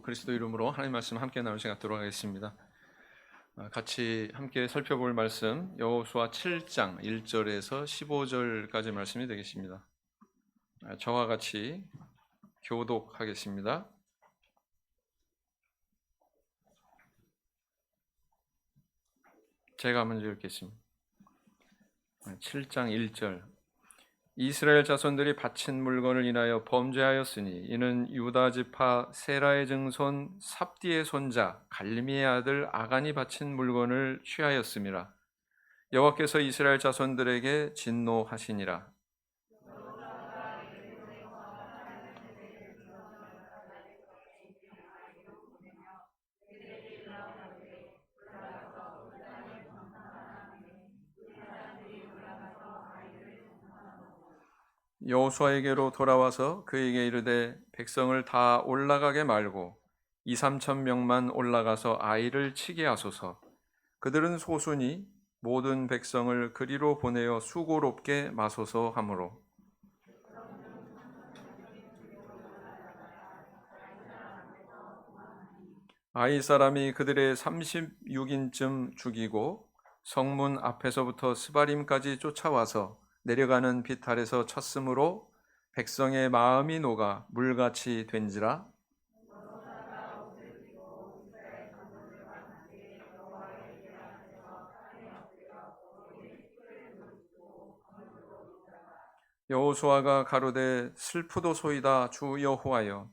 그리스도 이름으로 하나님 말씀 함께 나눌 시간 갖도록 하겠습니다. 같이 함께 살펴볼 말씀 여호수아 7장 1절에서 15절까지 말씀이 되겠습니다. 저와 같이 교독하겠습니다. 제가 먼저 읽겠습니다. 7장 1절. 이스라엘 자손들이 바친 물건을 인하여 범죄하였으니 이는 유다 지파 세라의 증손 삽디의 손자 갈미의 아들 아간이 바친 물건을 취하였음이라. 여호와께서 이스라엘 자손들에게 진노하시니라. 여호수아에게로 돌아와서 그에게 이르되 백성을 다 올라가게 말고 2-3천 명만 올라가서 아이를 치게 하소서. 그들은 소수니 모든 백성을 그리로 보내어 수고롭게 마소서 하므로. 아이 사람이 그들의 36인쯤 죽이고 성문 앞에서부터 스바림까지 쫓아와서 내려가는 빛 아래서 쳤으므로 백성의 마음이 녹아 물같이 된지라. 여호수아가 가로되 슬프도소이다 주 여호와여,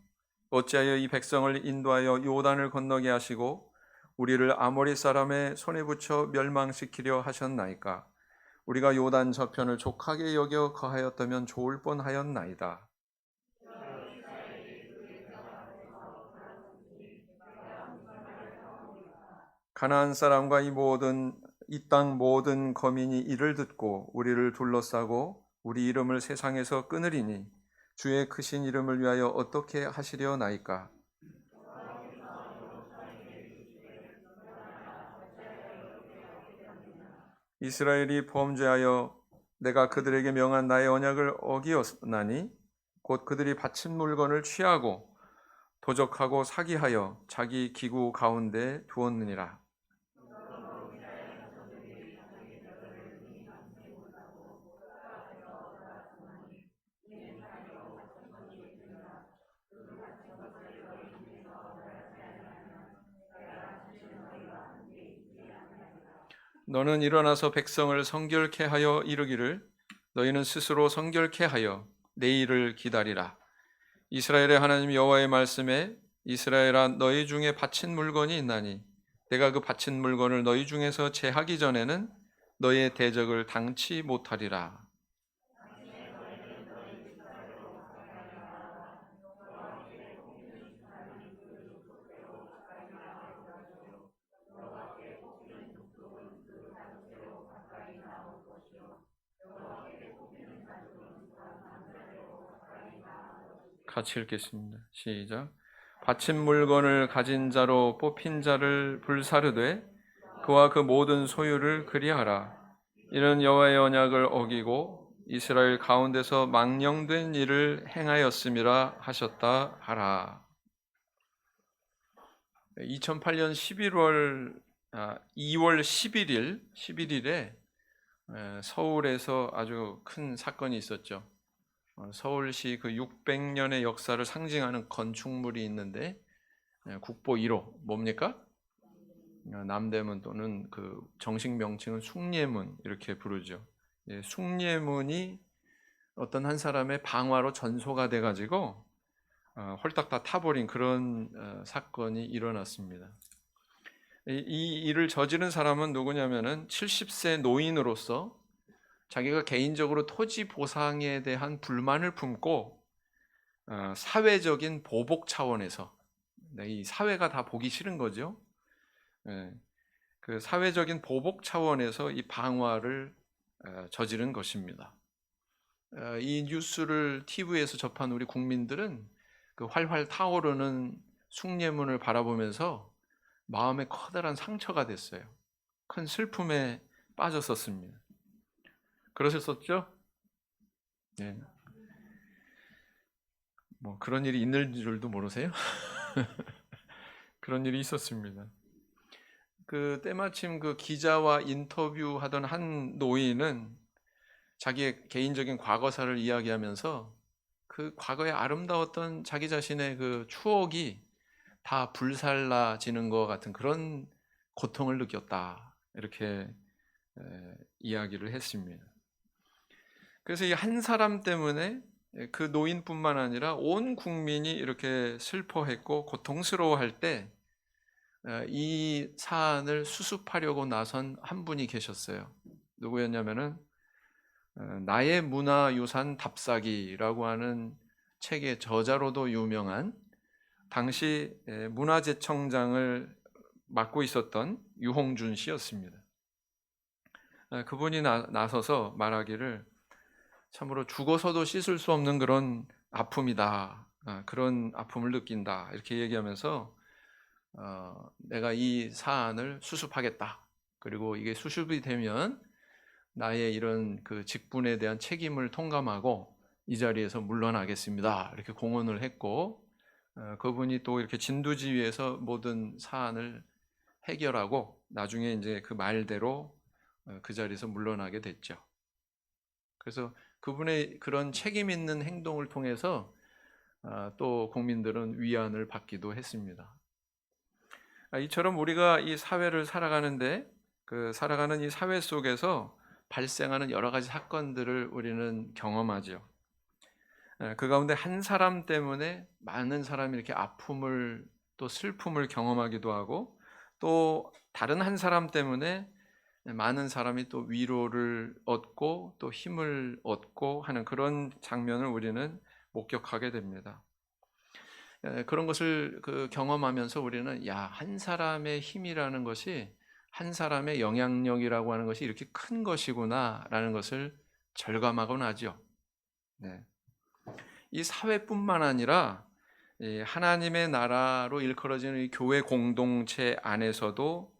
어찌하여 이 백성을 인도하여 요단을 건너게 하시고 우리를 아모리 사람의 손에 붙여 멸망시키려 하셨나이까. 우리가 요단 저편을 족하게 여겨 거하였다면 좋을 뻔하였나이다. 가나안 사람과 이 땅 모든 거민이 이를 듣고 우리를 둘러싸고 우리 이름을 세상에서 끊으리니 주의 크신 이름을 위하여 어떻게 하시려나이까. 이스라엘이 범죄하여 내가 그들에게 명한 나의 언약을 어기었나니 곧 그들이 바친 물건을 취하고 도적하고 사기하여 자기 기구 가운데 두었느니라. 너는 일어나서 백성을 성결케 하여 이르기를 너희는 스스로 성결케 하여 내일을 기다리라. 이스라엘의 하나님 여호와의 말씀에 이스라엘아 너희 중에 바친 물건이 있나니 내가 그 바친 물건을 너희 중에서 제하기 전에는 너희의 대적을 당치 못하리라. 같이 읽겠습니다. 시작. 바친 물건을 가진 자로 뽑힌 자를 불사르되 그와 그 모든 소유를 그리하라. 이는 여호와의 언약을 어기고 이스라엘 가운데서 망령된 일을 행하였음이라 하셨다 하라. 2008년 2월 11일에 서울에서 아주 큰 사건이 있었죠. 서울시 그 600년의 역사를 상징하는 건축물이 있는데 국보 1호 뭡니까? 남대문 또는 그 정식 명칭은 숭례문 이렇게 부르죠. 숭례문이 어떤 한 사람의 방화로 전소가 돼가지고 홀딱 다 타버린 그런 사건이 일어났습니다. 이 일을 저지른 사람은 누구냐면은 70세 노인으로서 자기가 개인적으로 토지 보상에 대한 불만을 품고 사회적인 보복 차원에서 이 사회가 다 보기 싫은 거죠. 그 사회적인 보복 차원에서 이 방화를 저지른 것입니다. 이 뉴스를 TV에서 접한 우리 국민들은 그 활활 타오르는 숭례문을 바라보면서 마음에 커다란 상처가 됐어요. 큰 슬픔에 빠졌었습니다. 그러셨었죠? 네. 뭐 그런 일이 있는 줄도 모르세요? 그런 일이 있었습니다. 그 때마침 그 기자와 인터뷰하던 한 노인은 자기의 개인적인 과거사를 이야기하면서 그 과거에 아름다웠던 자기 자신의 그 추억이 다 불살라지는 것 같은 그런 고통을 느꼈다. 이렇게 이야기를 했습니다. 그래서 이 한 사람 때문에 그 노인뿐만 아니라 온 국민이 이렇게 슬퍼했고 고통스러워할 때 이 사안을 수습하려고 나선 한 분이 계셨어요. 누구였냐면은 나의 문화유산 답사기라고 하는 책의 저자로도 유명한 당시 문화재청장을 맡고 있었던 유홍준 씨였습니다. 그분이 나서서 말하기를 참으로 죽어서도 씻을 수 없는 그런 아픔이다. 그런 아픔을 느낀다. 이렇게 얘기하면서 내가 이 사안을 수습하겠다. 그리고 이게 수습이 되면 나의 이런 그 직분에 대한 책임을 통감하고 이 자리에서 물러나겠습니다. 이렇게 공언을 했고 그분이 또 이렇게 진두지휘에서 모든 사안을 해결하고 나중에 이제 그 말대로 그 자리에서 물러나게 됐죠. 그래서 그분의 그런 책임 있는 행동을 통해서 또 국민들은 위안을 받기도 했습니다. 이처럼 우리가 이 사회를 살아가는데 그 살아가는 이 사회 속에서 발생하는 여러 가지 사건들을 우리는 경험하죠. 그 가운데 한 사람 때문에 많은 사람이 이렇게 아픔을 또 슬픔을 경험하기도 하고 또 다른 한 사람 때문에 많은 사람이 또 위로를 얻고 또 힘을 얻고 하는 그런 장면을 우리는 목격하게 됩니다. 그런 것을 경험하면서 우리는 한 사람의 힘이라는 것이 한 사람의 영향력이라고 하는 것이 이렇게 큰 것이구나라는 것을 절감하곤 하죠. 네. 이 사회뿐만 아니라 하나님의 나라로 일컬어지는 이 교회 공동체 안에서도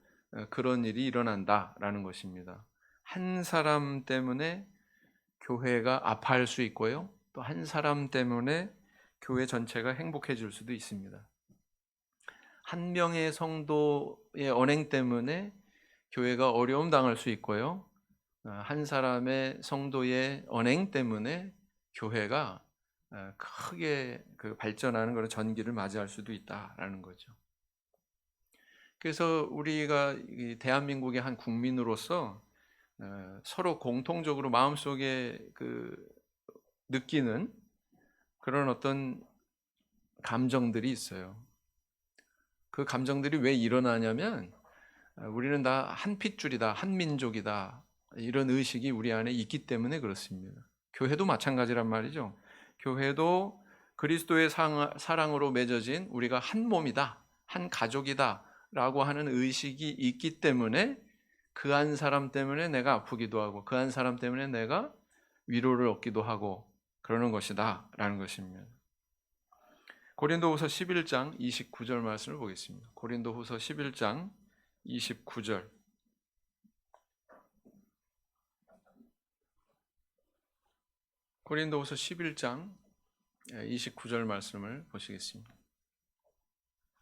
그런 일이 일어난다라는 것입니다. 한 사람 때문에 교회가 아파할 수 있고요. 또 한 사람 때문에 교회 전체가 행복해질 수도 있습니다. 한 명의 성도의 언행 때문에 교회가 어려움 당할 수 있고요. 한 사람의 성도의 언행 때문에 교회가 크게 발전하는 그런 전기를 맞이할 수도 있다라는 거죠. 그래서 우리가 대한민국의 한 국민으로서 서로 공통적으로 마음속에 느끼는 그런 어떤 감정들이 있어요. 그 감정들이 왜 일어나냐면 우리는 다 한 핏줄이다, 한 민족이다 이런 의식이 우리 안에 있기 때문에 그렇습니다. 교회도 마찬가지란 말이죠. 교회도 그리스도의 사랑으로 맺어진 우리가 한 몸이다, 한 가족이다 라고 하는 의식이 있기 때문에 그 한 사람 때문에 내가 아프기도 하고 그 한 사람 때문에 내가 위로를 얻기도 하고 그러는 것이다 라는 것입니다. 고린도후서 11장 29절 말씀을 보겠습니다. 고린도후서 11장 29절. 고린도후서 11장 29절 말씀을 보시겠습니다.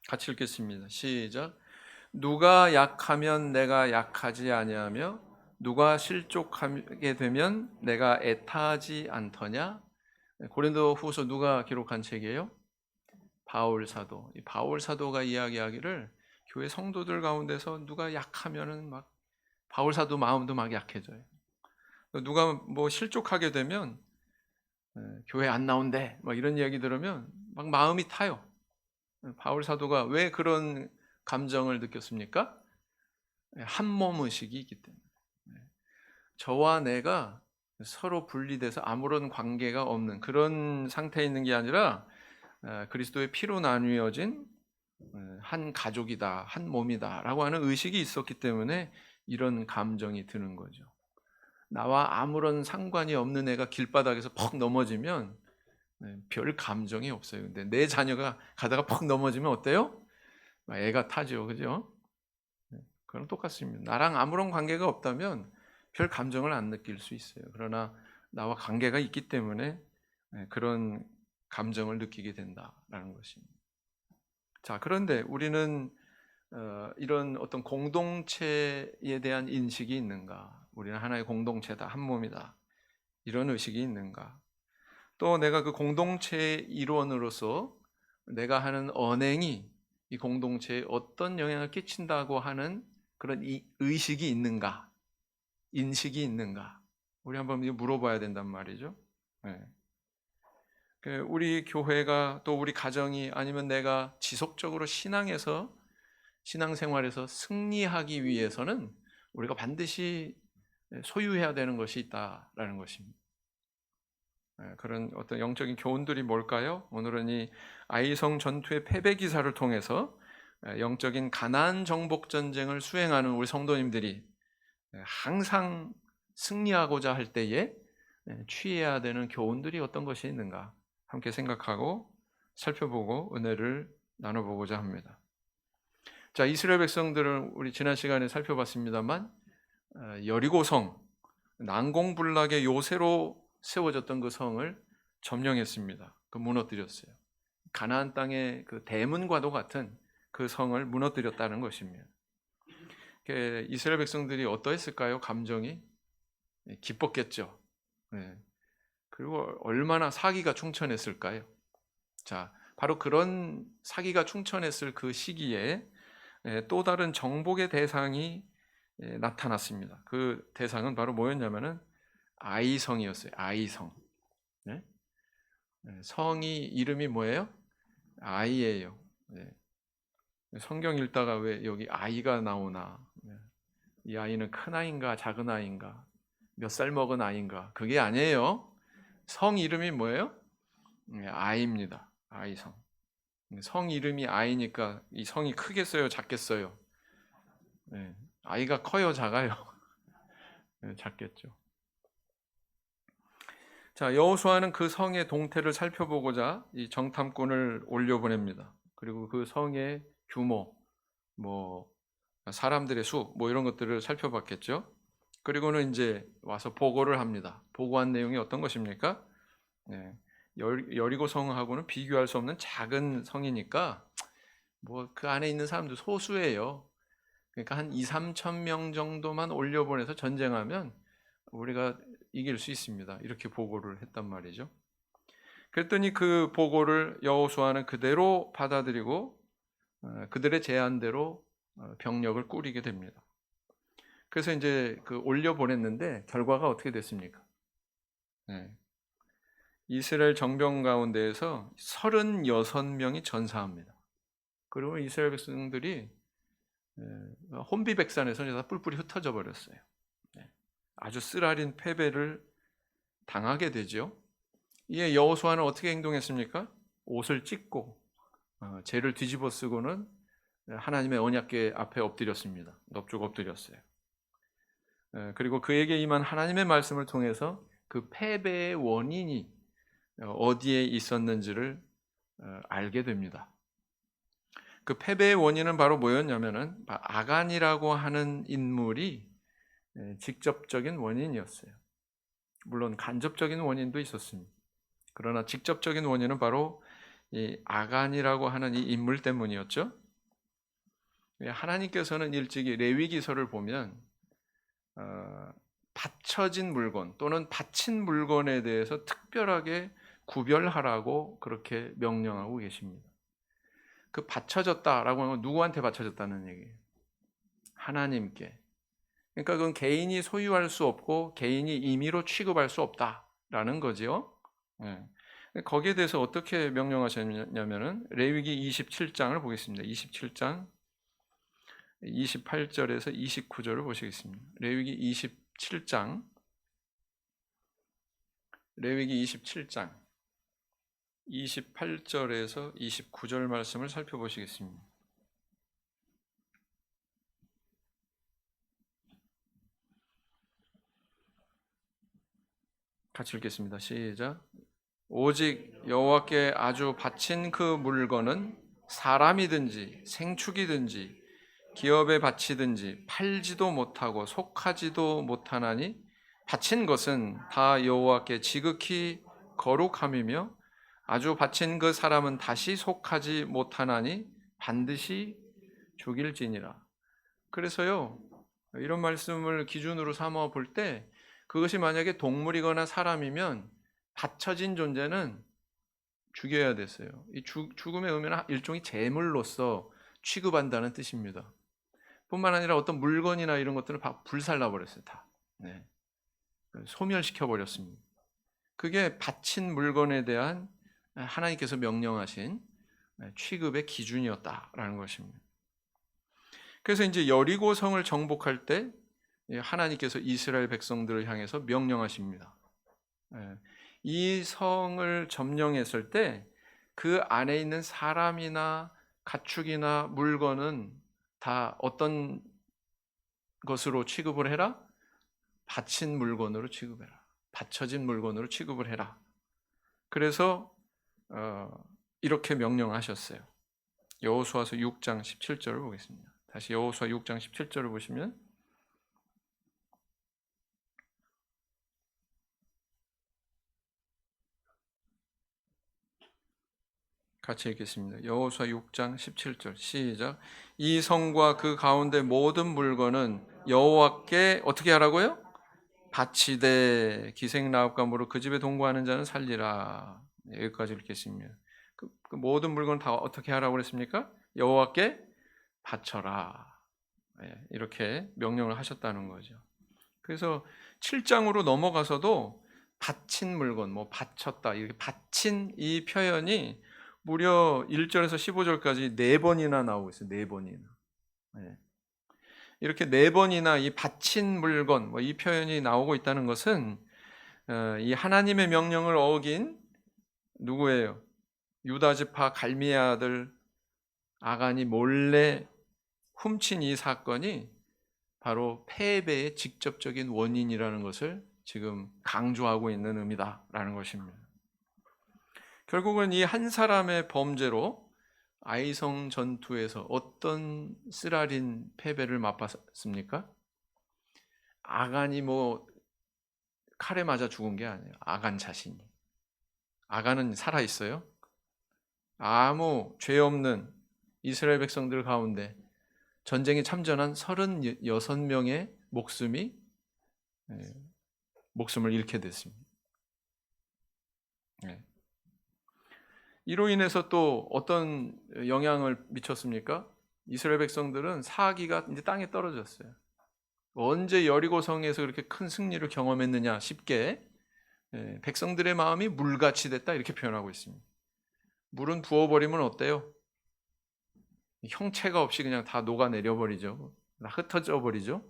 같이 읽겠습니다. 시작. 누가 약하면 내가 약하지 아니하며 누가 실족하게 되면 내가 애타하지 않더냐? 고린도후서 누가 기록한 책이에요? 바울 사도. 이 바울 사도가 이야기하기를 교회 성도들 가운데서 누가 약하면은 막 바울 사도 마음도 막 약해져요. 누가 뭐 실족하게 되면 교회 안 나온대 막 이런 이야기 들으면 막 마음이 타요. 바울 사도가 왜 그런 감정을 느꼈습니까? 한 몸 의식이 있기 때문에. 저와 내가 서로 분리돼서 아무런 관계가 없는 그런 상태에 있는 게 아니라 그리스도의 피로 나뉘어진 한 가족이다, 한 몸이다라고 하는 의식이 있었기 때문에 이런 감정이 드는 거죠. 나와 아무런 상관이 없는 애가 길바닥에서 퍽 넘어지면 별 감정이 없어요. 근데 내 자녀가 가다가 퍽 넘어지면 어때요? 애가 타죠, 그죠? 그럼 똑같습니다. 나랑 아무런 관계가 없다면 별 감정을 안 느낄 수 있어요. 그러나 나와 관계가 있기 때문에 그런 감정을 느끼게 된다라는 것입니다. 자, 그런데 우리는 이런 어떤 공동체에 대한 인식이 있는가? 우리는 하나의 공동체다, 한 몸이다. 이런 의식이 있는가? 또 내가 그 공동체의 일원으로서 내가 하는 언행이 이 공동체에 어떤 영향을 끼친다고 하는 그런 의식이 있는가? 인식이 있는가? 우리 한번 물어봐야 된단 말이죠. 네. 우리 교회가 또 우리 가정이 아니면 내가 지속적으로 신앙생활에서 승리하기 위해서는 우리가 반드시 소유해야 되는 것이 있다라는 것입니다. 그런 어떤 영적인 교훈들이 뭘까요? 오늘은 이 아이성 전투의 패배 기사를 통해서 영적인 가나안 정복 전쟁을 수행하는 우리 성도님들이 항상 승리하고자 할 때에 취해야 되는 교훈들이 어떤 것이 있는가 함께 생각하고 살펴보고 은혜를 나눠보고자 합니다. 자, 이스라엘 백성들은 우리 지난 시간에 살펴봤습니다만 여리고성, 난공불락의 요새로 세워졌던 그 성을 점령했습니다. 그 무너뜨렸어요. 가나안 땅의 그 대문과도 같은 그 성을 무너뜨렸다는 것입니다. 이스라엘 백성들이 어떠했을까요? 감정이 기뻤겠죠. 그리고 얼마나 사기가 충천했을까요? 자, 바로 그런 사기가 충천했을 그 시기에 또 다른 정복의 대상이 나타났습니다. 그 대상은 바로 뭐였냐면은 아이성이었어요. 아이성. 네? 성이 이름이 뭐예요? 아이예요. 네. 성경 읽다가 왜 여기 아이가 나오나? 이 아이는 큰 아이인가 작은 아이인가? 몇 살 먹은 아이인가? 그게 아니에요. 성 이름이 뭐예요? 아이입니다. 아이성. 성 이름이 아이니까 이 성이 크겠어요, 작겠어요? 네. 아이가 커요, 작아요? 네, 작겠죠. 자, 여호수아는 그 성의 동태를 살펴보고자 이 정탐꾼을 올려보냅니다. 그리고 그 성의 규모, 뭐 사람들의 수, 뭐 이런 것들을 살펴봤겠죠. 그리고는 이제 와서 보고를 합니다. 보고한 내용이 어떤 것입니까? 네, 여리고 성하고는 비교할 수 없는 작은 성이니까 뭐 그 안에 있는 사람들 소수예요. 그러니까 한 2, 3천 명 정도만 올려보내서 전쟁하면 우리가 이길 수 있습니다. 이렇게 보고를 했단 말이죠. 그랬더니 그 보고를 여호수아는 그대로 받아들이고 그들의 제안대로 병력을 꾸리게 됩니다. 그래서 이제 그 올려 보냈는데 결과가 어떻게 됐습니까? 네. 이스라엘 정병 가운데에서 36명이 전사합니다. 그리고 이스라엘 백성들이 혼비백산에서 다 뿔뿔이 흩어져 버렸어요. 아주 쓰라린 패배를 당하게 되죠. 이에 여호수아는 어떻게 행동했습니까? 옷을 찢고 죄를 뒤집어 쓰고는 하나님의 언약궤 앞에 엎드렸습니다. 넙죽 엎드렸어요. 그리고 그에게 임한 하나님의 말씀을 통해서 그 패배의 원인이 어디에 있었는지를 알게 됩니다. 그 패배의 원인은 바로 뭐였냐면은 아간이라고 하는 인물이 직접적인 원인이었어요. 물론 간접적인 원인도 있었습니다. 그러나 직접적인 원인은 바로 이 아간이라고 하는 이 인물 때문이었죠. 하나님께서는 일찍이 레위기서를 보면 바쳐진 물건 또는 바친 물건에 대해서 특별하게 구별하라고 그렇게 명령하고 계십니다. 그 바쳐졌다라고 하는 건 누구한테 바쳐졌다는 얘기예요? 하나님께. 그러니까 그건 개인이 소유할 수 없고 개인이 임의로 취급할 수 없다라는 거죠. 거기에 대해서 어떻게 명령하셨냐면은 레위기 27장을 보겠습니다. 27장 28절에서 29절을 보시겠습니다. 레위기 27장 28절에서 29절 말씀을 살펴보시겠습니다. 같이 읽겠습니다. 시작. 오직 여호와께 아주 바친 그 물건은 사람이든지 생축이든지 기업에 바치든지 팔지도 못하고 속하지도 못하나니 바친 것은 다 여호와께 지극히 거룩함이며 아주 바친 그 사람은 다시 속하지 못하나니 반드시 죽일지니라. 그래서요, 이런 말씀을 기준으로 삼아 볼 때 그것이 만약에 동물이거나 사람이면 받쳐진 존재는 죽여야 됐어요. 이 죽음의 의미는 일종의 제물로서 취급한다는 뜻입니다. 뿐만 아니라 어떤 물건이나 이런 것들을 불살라 버렸어요. 다. 네. 소멸시켜 버렸습니다. 그게 바친 물건에 대한 하나님께서 명령하신 취급의 기준이었다라는 것입니다. 그래서 이제 여리고성을 정복할 때 하나님께서 이스라엘 백성들을 향해서 명령하십니다. 이 성을 점령했을 때 그 안에 있는 사람이나 가축이나 물건은 다 어떤 것으로 취급을 해라? 바친 물건으로 취급해라. 바쳐진 물건으로 취급을 해라. 그래서 이렇게 명령하셨어요. 여호수아서 6장 17절을 보겠습니다. 다시 여호수아 6장 17절을 보시면 같이 읽겠습니다. 여호수아 6장 17절 시작. 이 성과 그 가운데 모든 물건은 여호와께 어떻게 하라고요? 바치되 기생나합감으로 그 집에 동거하는 자는 살리라. 여기까지 읽겠습니다. 그 모든 물건 다 어떻게 하라고 그랬습니까? 여호와께 바쳐라. 이렇게 명령을 하셨다는 거죠. 그래서 7장으로 넘어가서도 바친 물건, 바쳤다, 이렇게 바친 이 표현이 무려 1절에서 15절까지 4번이나 나오고 있어요. 4번이나. 이렇게 4번이나 이 바친 물건, 이 표현이 나오고 있다는 것은 이 하나님의 명령을 어긴 누구예요? 유다 지파 갈미의 아들 아간이 몰래 훔친 이 사건이 바로 패배의 직접적인 원인이라는 것을 지금 강조하고 있는 의미다라는 것입니다. 결국은 이 한 사람의 범죄로 아이성 전투에서 어떤 쓰라린 패배를 맛봤습니까? 아간이 칼에 맞아 죽은 게 아니에요. 아간 자신이. 아간은 살아 있어요. 아무 죄 없는 이스라엘 백성들 가운데 전쟁에 참전한 36명의 목숨을 잃게 됐습니다. 이로 인해서 또 어떤 영향을 미쳤습니까? 이스라엘 백성들은 사기가 이제 땅에 떨어졌어요. 언제 여리고성에서 그렇게 큰 승리를 경험했느냐 싶게 백성들의 마음이 물같이 됐다 이렇게 표현하고 있습니다. 물은 부어버리면 어때요? 형체가 없이 그냥 다 녹아내려 버리죠. 다 흩어져 버리죠.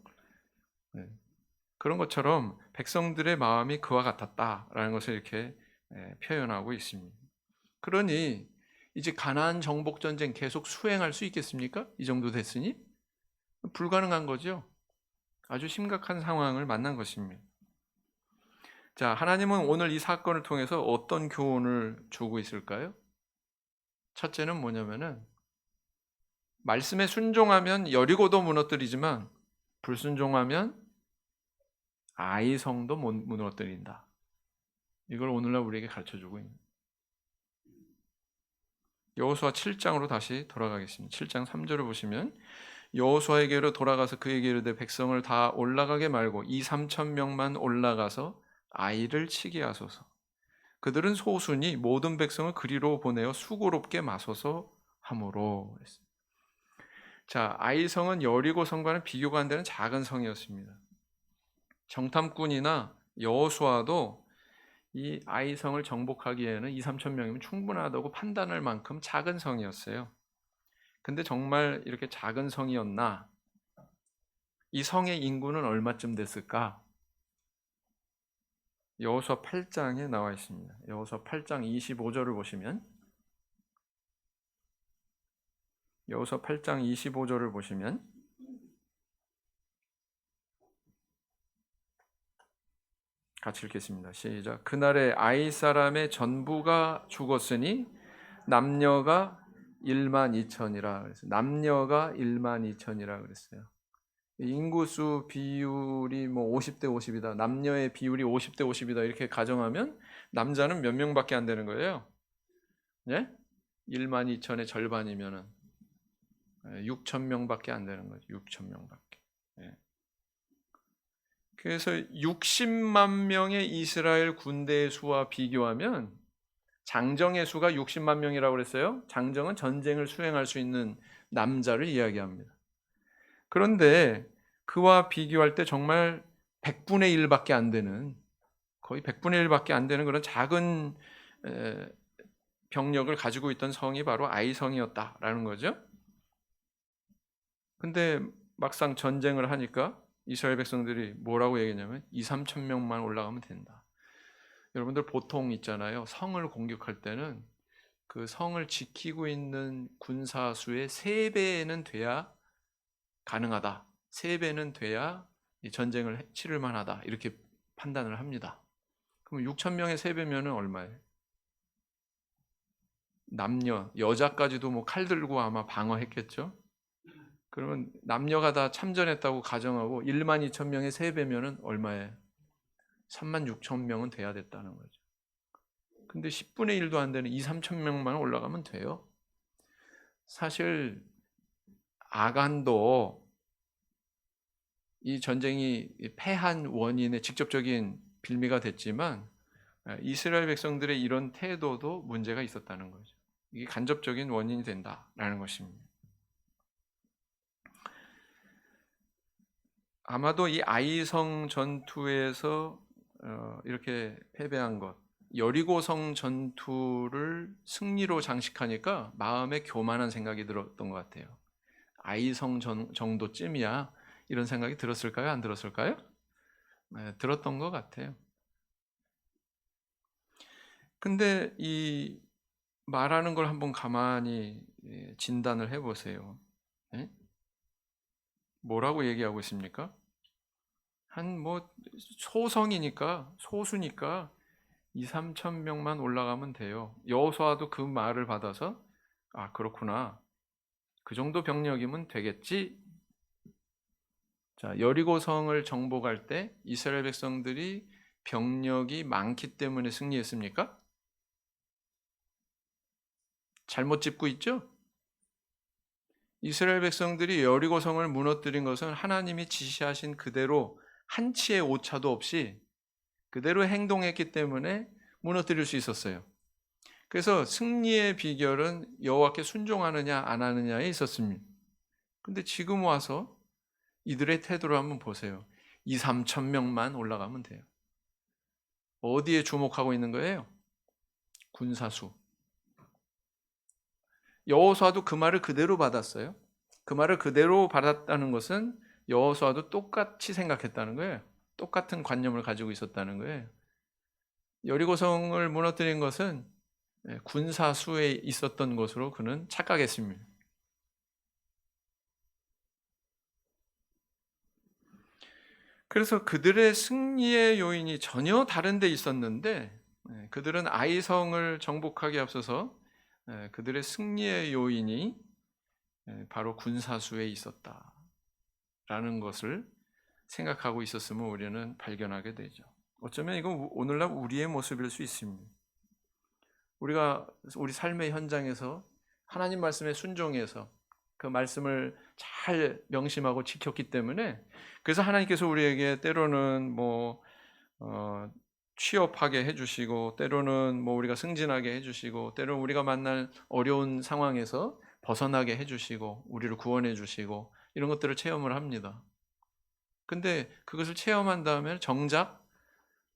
그런 것처럼 백성들의 마음이 그와 같았다라는 것을 이렇게 표현하고 있습니다. 그러니 이제 가나안 정복 전쟁 계속 수행할 수 있겠습니까? 이 정도 됐으니 불가능한 거죠. 아주 심각한 상황을 만난 것입니다. 자, 하나님은 오늘 이 사건을 통해서 어떤 교훈을 주고 있을까요? 첫째는 뭐냐면은 말씀에 순종하면 여리고도 무너뜨리지만 불순종하면 아이성도 무너뜨린다. 이걸 오늘날 우리에게 가르쳐주고 있는. 여호수아 7장으로 다시 돌아가겠습니다. 7장 3절을 보시면 여호수아에게로 돌아가서 그에게 이르되 백성을 다 올라가게 말고 2-3천 명만 올라가서 아이를 치게 하소서. 그들은 소수니 모든 백성을 그리로 보내어 수고롭게 마소서 하므로. 자, 아이성은 여리고성과는 비교가 안 되는 작은 성이었습니다. 정탐꾼이나 여호수아도 이 아이성을 정복하기에는 2-3천 명이면 충분하다고 판단할 만큼 작은 성이었어요. 근데 정말 이렇게 작은 성이었나? 이 성의 인구는 얼마쯤 됐을까? 여호수아 8장에 나와 있습니다. 여호수아 8장 25절을 보시면 여호수아 8장 25절을 보시면 같이 읽겠습니다. 시작. 그날에 아이 사람의 전부가 죽었으니 남녀가 12,000이라 그랬어요. 남녀가 12,000이라 그랬어요. 인구수 비율이 50대 50이다. 남녀의 비율이 50대 50이다. 이렇게 가정하면 남자는 몇 명밖에 안 되는 거예요? 예? 12,000의 절반이면은 6천 명밖에 안 되는 거죠. 6천 명밖에. 그래서 60만 명의 이스라엘 군대의 수와 비교하면 장정의 수가 60만 명이라고 그랬어요. 장정은 전쟁을 수행할 수 있는 남자를 이야기합니다. 그런데 그와 비교할 때 정말 100분의 1밖에 안 되는, 거의 100분의 1밖에 안 되는 그런 작은 병력을 가지고 있던 성이 바로 아이성이었다라는 거죠. 근데 막상 전쟁을 하니까 이스라엘 백성들이 뭐라고 얘기했냐면 2, 3천 명만 올라가면 된다. 여러분들 보통 있잖아요. 성을 공격할 때는 그 성을 지키고 있는 군사수의 3배는 돼야 가능하다. 3배는 돼야 이 전쟁을 치를 만하다. 이렇게 판단을 합니다. 그럼 6천 명의 3배면은 얼마예요? 남녀, 여자까지도 뭐 칼 들고 아마 방어했겠죠. 그러면 남녀가 다 참전했다고 가정하고 1만 2천 명의 3배면은 얼마예요? 3만 6천 명은 돼야 됐다는 거죠. 근데 10분의 1도 안 되는 2, 3천 명만 올라가면 돼요. 사실 아간도 이 전쟁이 패한 원인의 직접적인 빌미가 됐지만 이스라엘 백성들의 이런 태도도 문제가 있었다는 거죠. 이게 간접적인 원인이 된다라는 것입니다. 아마도 이 아이성 전투에서 이렇게 패배한 것, 여리고성 전투를 승리로 장식하니까 마음에 교만한 생각이 들었던 것 같아요. 아이성 정도쯤이야 이런 생각이 들었을까요? 안 들었을까요? 네, 들었던 것 같아요. 근데 이 말하는 걸 한번 가만히 진단을 해보세요. 네? 뭐라고 얘기하고 있습니까? 한 뭐 소성이니까 소수니까 2, 3천 명만 올라가면 돼요. 여호수아도 그 말을 받아서 아 그렇구나. 그 정도 병력이면 되겠지. 자, 여리고성을 정복할 때 이스라엘 백성들이 병력이 많기 때문에 승리했습니까? 잘못 짚고 있죠? 이스라엘 백성들이 여리고성을 무너뜨린 것은 하나님이 지시하신 그대로 한치의 오차도 없이 그대로 행동했기 때문에 무너뜨릴 수 있었어요. 그래서 승리의 비결은 여호와께 순종하느냐 안 하느냐에 있었습니다. 근데 지금 와서 이들의 태도를 한번 보세요. 2, 3천 명만 올라가면 돼요. 어디에 주목하고 있는 거예요? 군사수. 여호수아도 그 말을 그대로 받았어요. 그 말을 그대로 받았다는 것은 여호수아도 똑같이 생각했다는 거예요. 똑같은 관념을 가지고 있었다는 거예요. 여리고성을 무너뜨린 것은 군사수에 있었던 것으로 그는 착각했습니다. 그래서 그들의 승리의 요인이 전혀 다른 데 있었는데 그들은 아이성을 정복하기 앞서서 그들의 승리의 요인이 바로 군사수에 있었다라는 것을 생각하고 있었음을 우리는 발견하게 되죠. 어쩌면 이건 오늘날 우리의 모습일 수 있습니다. 우리가 우리 삶의 현장에서 하나님 말씀에 순종해서 그 말씀을 잘 명심하고 지켰기 때문에 그래서 하나님께서 우리에게 때로는 취업하게 해주시고 때로는 우리가 승진하게 해주시고 때로는 우리가 만날 어려운 상황에서 벗어나게 해주시고 우리를 구원해 주시고 이런 것들을 체험을 합니다. 근데 그것을 체험한 다음에 정작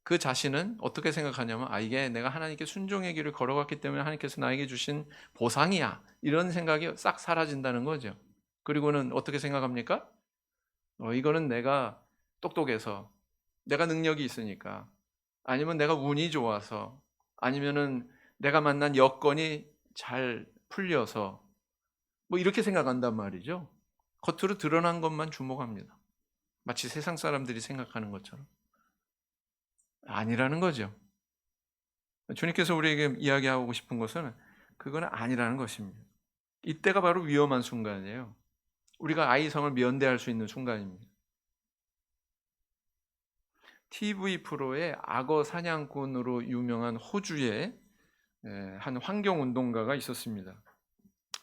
그 자신은 어떻게 생각하냐면 이게 내가 하나님께 순종의 길을 걸어갔기 때문에 하나님께서 나에게 주신 보상이야 이런 생각이 싹 사라진다는 거죠. 그리고는 어떻게 생각합니까? 이거는 내가 똑똑해서 내가 능력이 있으니까 아니면 내가 운이 좋아서 아니면은 내가 만난 여건이 잘 풀려서 이렇게 생각한단 말이죠. 겉으로 드러난 것만 주목합니다. 마치 세상 사람들이 생각하는 것처럼. 아니라는 거죠. 주님께서 우리에게 이야기하고 싶은 것은 그건 아니라는 것입니다. 이때가 바로 위험한 순간이에요. 우리가 아이성을 면대할 수 있는 순간입니다. TV 프로의 악어 사냥꾼으로 유명한 호주의 한 환경운동가가 있었습니다.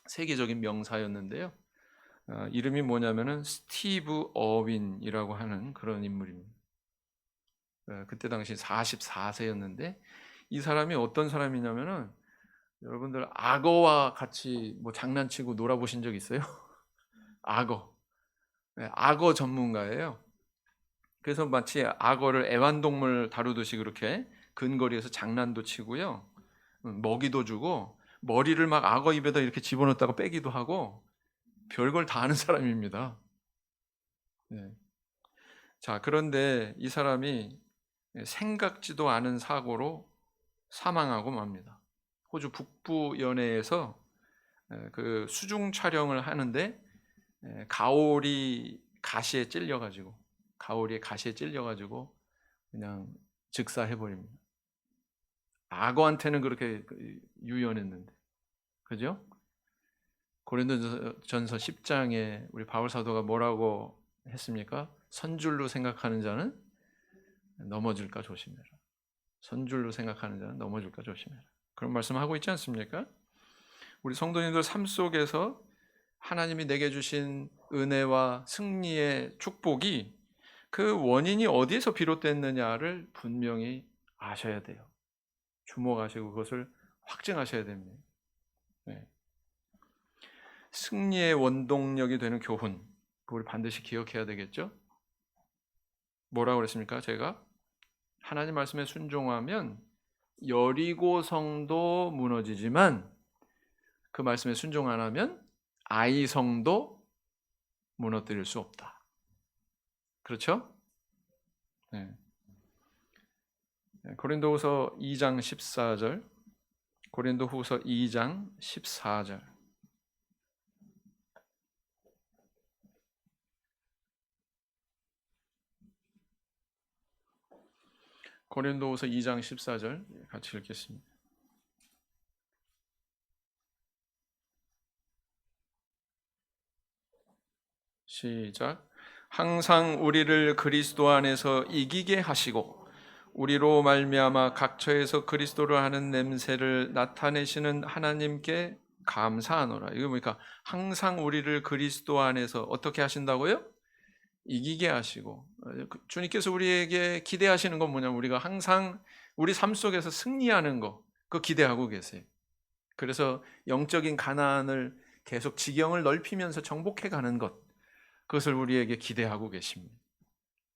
세계적인 명사였는데요. 이름이 뭐냐면은 스티브 어윈이라고 하는 그런 인물입니다. 그때 당시 44세였는데 이 사람이 어떤 사람이냐면은 여러분들 악어와 같이 뭐 장난치고 놀아보신 적 있어요? 악어. 네, 악어 전문가예요. 그래서 마치 악어를 애완동물 다루듯이 그렇게 근거리에서 장난도 치고요. 먹이도 주고 머리를 막 악어 입에다 이렇게 집어넣었다가 빼기도 하고 별걸 다 하는 사람입니다. 네. 자, 그런데 이 사람이 생각지도 않은 사고로 사망하고 맙니다. 호주 북부 연해에서 그 수중 촬영을 하는데 가오리에 가시에 찔려가지고 그냥 즉사해 버립니다. 악어한테는 그렇게 유연했는데, 그죠? 고린도전서 10장에 우리 바울 사도가 뭐라고 했습니까? 선줄로 생각하는 자는 넘어질까 조심해라. 선줄로 생각하는 자는 넘어질까 조심해라. 그런 말씀하고 있지 않습니까? 우리 성도님들 삶 속에서 하나님이 내게 주신 은혜와 승리의 축복이 그 원인이 어디에서 비롯됐느냐를 분명히 아셔야 돼요. 주목하시고 그것을 확증하셔야 됩니다. 네. 승리의 원동력이 되는 교훈, 그걸 반드시 기억해야 되겠죠? 뭐라고 그랬습니까? 제가 하나님 말씀에 순종하면 여리고 성도 무너지지만 그 말씀에 순종 안 하면 아이 성도 무너뜨릴 수 없다. 그렇죠? 네. 고린도후서 2장 14절, 고린도후서 2장 14절. 고린도후서 2장 14절 같이 읽겠습니다. 시작. 항상 우리를 그리스도 안에서 이기게 하시고 우리로 말미암아 각처에서 그리스도를 하는 냄새를 나타내시는 하나님께 감사하노라. 이거 뭡니까? 항상 우리를 그리스도 안에서 어떻게 하신다고요? 이기게 하시고, 주님께서 우리에게 기대하시는 건 뭐냐면 우리가 항상 우리 삶 속에서 승리하는 거, 그거 기대하고 계세요. 그래서 영적인 가난을 계속 지경을 넓히면서 정복해 가는 것, 그것을 우리에게 기대하고 계십니다.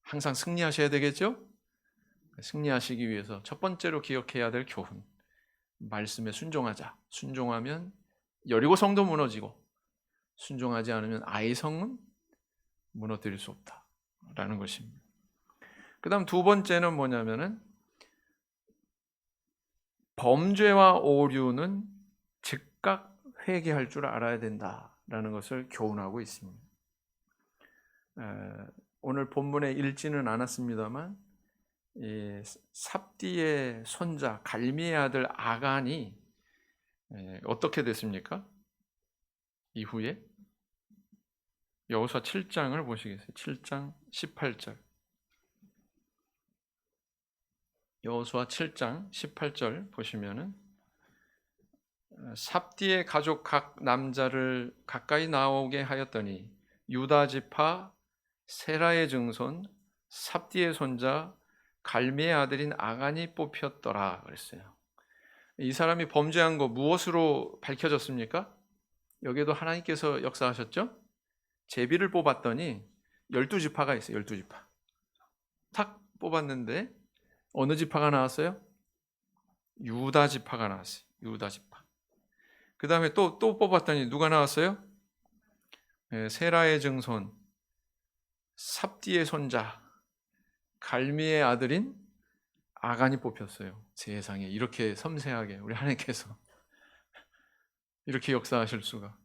항상 승리하셔야 되겠죠? 승리하시기 위해서 첫 번째로 기억해야 될 교훈, 말씀에 순종하자. 순종하면 여리고 성도 무너지고, 순종하지 않으면 아이 성은 무너뜨릴 수 없다라는 것입니다. 그 다음 두 번째는 뭐냐면은 범죄와 오류는 즉각 회개할 줄 알아야 된다라는 것을 교훈하고 있습니다. 오늘 본문에 읽지는 않았습니다만 삽디의 손자 갈미의 아들 아간이 어떻게 됐습니까? 이후에 여호수아 7장을 보시겠어요? 7장 18절. 여호수아 7장 18절 보시면은 삽디의 가족 각 남자를 가까이 나오게 하였더니 유다 지파 세라의 증손 삽디의 손자 갈미의 아들인 아간이 뽑혔더라 그랬어요. 이 사람이 범죄한 거 무엇으로 밝혀졌습니까? 여기에도 하나님께서 역사하셨죠? 제비를 뽑았더니 12지파가 있어요. 12지파. 탁 뽑았는데 어느 지파가 나왔어요? 유다 지파가 나왔어요. 유다 지파. 그 다음에 또 뽑았더니 누가 나왔어요? 세라의 증손 삽디의 손자 갈미의 아들인 아간이 뽑혔어요. 세상에 이렇게 섬세하게 우리 하나님께서 이렇게 역사하실 수가.